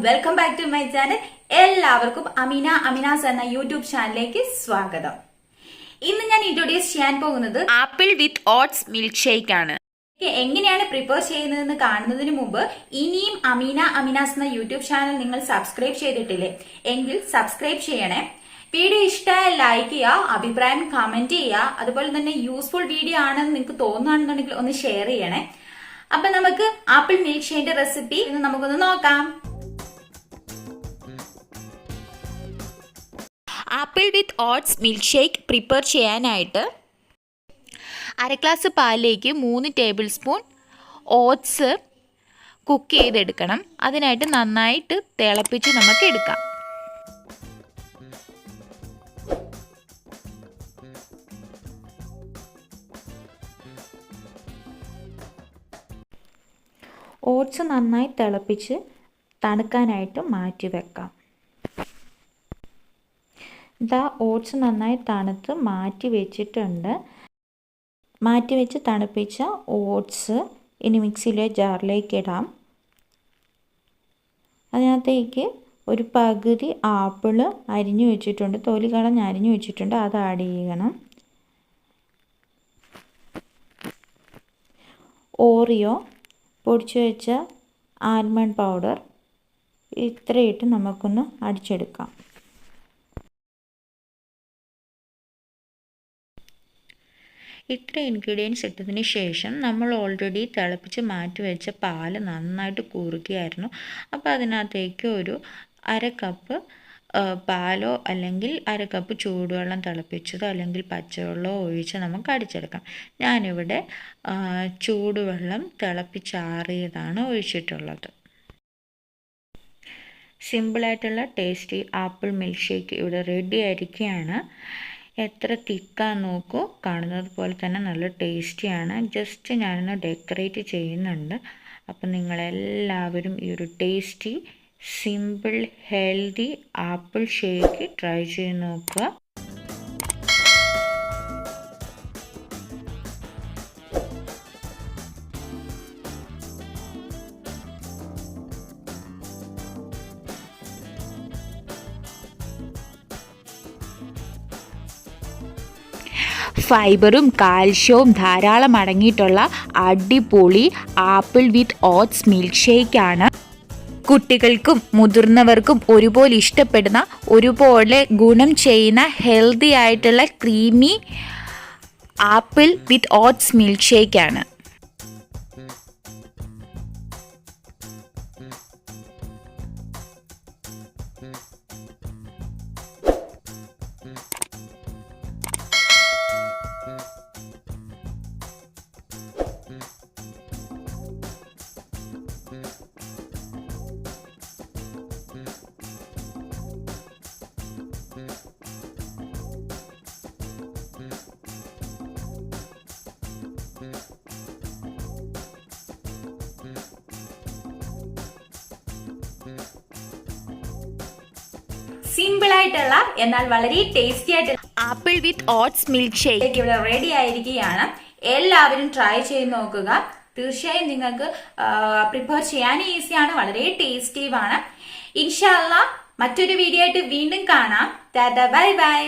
Welcome back to my channel. എല്ലാവർക്കും അമീനാസ് എന്ന യൂട്യൂബ് ചാനലിലേക്ക് സ്വാഗതം. ഇന്ന് ഞാൻ ഇൻട്രൊഡ്യൂസ് ചെയ്യാൻ പോകുന്നത് ആപ്പിൾ വിത്ത് ഓട്സ് മിൽക്ക് ഷേക്ക് ആണ്. എങ്ങനെയാണ് പ്രിപ്പയർ ചെയ്യുന്നതെന്ന് കാണുന്നതിന് മുമ്പ് ഇനിയും അമീനാസ് എന്ന യൂട്യൂബ് ചാനൽ നിങ്ങൾ സബ്സ്ക്രൈബ് ചെയ്തിട്ടില്ലേ എങ്കിൽ സബ്സ്ക്രൈബ് ചെയ്യണേ. വീഡിയോ ഇഷ്ടമായ ലൈക്ക് ചെയ്യുക, അഭിപ്രായം കമന്റ് ചെയ്യുക, അതുപോലെ തന്നെ യൂസ്ഫുൾ വീഡിയോ ആണെന്ന് നിങ്ങൾക്ക് തോന്നുകയാണെന്നുണ്ടെങ്കിൽ ഒന്ന് ഷെയർ ചെയ്യണേ. അപ്പൊ നമുക്ക് ആപ്പിൾ മിൽക്ക് ഷേക്കിന്റെ റെസിപ്പി ഇന്ന് നമുക്കൊന്ന് നോക്കാം. ആപ്പിൾ വിത്ത് ഓട്സ് മിൽക്ക് ഷേക്ക് പ്രിപ്പയർ ചെയ്യാനായിട്ട് 1/2 ഗ്ലാസ് പാലിലേക്ക് 3 ടേബിൾ സ്പൂൺ ഓട്സ് കുക്ക് ചെയ്തെടുക്കണം. അതിനായിട്ട് നന്നായിട്ട് തിളപ്പിച്ച് നമുക്ക് എടുക്കാം. ഓട്സ് നന്നായി തിളപ്പിച്ച് തണുക്കാനായിട്ട് മാറ്റി വെക്കാം. ഇതാ ഓട്സ് നന്നായി തണുത്ത് മാറ്റി വെച്ചിട്ടുണ്ട്. മാറ്റി വെച്ച് തണുപ്പിച്ച ഓട്സ് ഇനി മിക്സിയിലെ ജാറിലേക്ക് ഇടാം. അതിനകത്തേക്ക് ഒരു പകുതി ആപ്പിള് അരിഞ്ഞു വെച്ചിട്ടുണ്ട്, തൊലി കളഞ്ഞ് അരിഞ്ഞു വെച്ചിട്ടുണ്ട്, അത് ആഡ് ചെയ്യണം. ഓറിയോ, പൊടിച്ചു വെച്ച ആൽമണ്ട് പൗഡർ, ഇത്രയിട്ട് നമുക്കൊന്ന് അടിച്ചെടുക്കാം. ഇത്ര ഇൻഗ്രീഡിയൻസ് ഇട്ടതിന് ശേഷം നമ്മൾ ഓൾറെഡി തിളപ്പിച്ച് മാറ്റി വെച്ച പാല് നന്നായിട്ട് കുറുകിയായിരുന്നു. അപ്പോൾ അതിനകത്തേക്ക് ഒരു 1/2 കപ്പ് പാലോ അല്ലെങ്കിൽ 1/2 കപ്പ് ചൂടുവെള്ളം തിളപ്പിച്ചതോ അല്ലെങ്കിൽ പച്ചവെള്ളമോ ഒഴിച്ച് നമുക്ക് അടിച്ചെടുക്കാം. ഞാനിവിടെ ചൂടുവെള്ളം തിളപ്പിച്ചാറിയതാണ് ഒഴിച്ചിട്ടുള്ളത്. സിമ്പിളായിട്ടുള്ള ടേസ്റ്റി ആപ്പിൾ മിൽക്ക് ഷേക്ക് ഇവിടെ റെഡി ആയിരിക്കുകയാണ്. എത്ര തിക്കാന്ന് നോക്കൂ, കാണുന്നത് പോലെ തന്നെ നല്ല ടേസ്റ്റിയാണ്. ജസ്റ്റ് ഞാനൊന്ന് ഡെക്കറേറ്റ് ചെയ്യുന്നുണ്ട്. അപ്പം നിങ്ങളെല്ലാവരും ഈ ഒരു tasty simple healthy apple shake try ചെയ്ത് നോക്കുക. ഫൈബറും കാൽഷ്യവും ധാരാളം അടങ്ങിയിട്ടുള്ള അടിപൊളി ആപ്പിൾ വിത്ത് ഓട്സ് മിൽക്ക് ഷേക്കാണ്. കുട്ടികൾക്കും മുതിർന്നവർക്കും ഒരുപോലെ ഇഷ്ടപ്പെടുന്ന, ഒരുപോലെ ഗുണം ചെയ്യുന്ന ഹെൽത്തി ആയിട്ടുള്ള ക്രീമി ആപ്പിൾ വിത്ത് ഓട്സ് മിൽക്ക് ഷേക്കാണ്. സിമ്പിൾ ആയിട്ടുള്ള എന്നാൽ വളരെ ടേസ്റ്റി ആയിട്ടുള്ള ആപ്പിൾ വിത്ത് ഓട്സ് മിൽക്ക് ഷേക്ക് ഇവിടെ റെഡി ആയിരിക്കുകയാണ്. എല്ലാവരും ട്രൈ ചെയ്ത് നോക്കുക. തീർച്ചയായും നിങ്ങൾക്ക് പ്രിപ്പയർ ചെയ്യാൻ ഈസിയാണ്, വളരെ ടേസ്റ്റിയുമാണ്. ഇൻഷാ അല്ലാഹ് മറ്റൊരു വീഡിയോ ആയിട്ട് വീണ്ടും കാണാം. Tata, bye bye.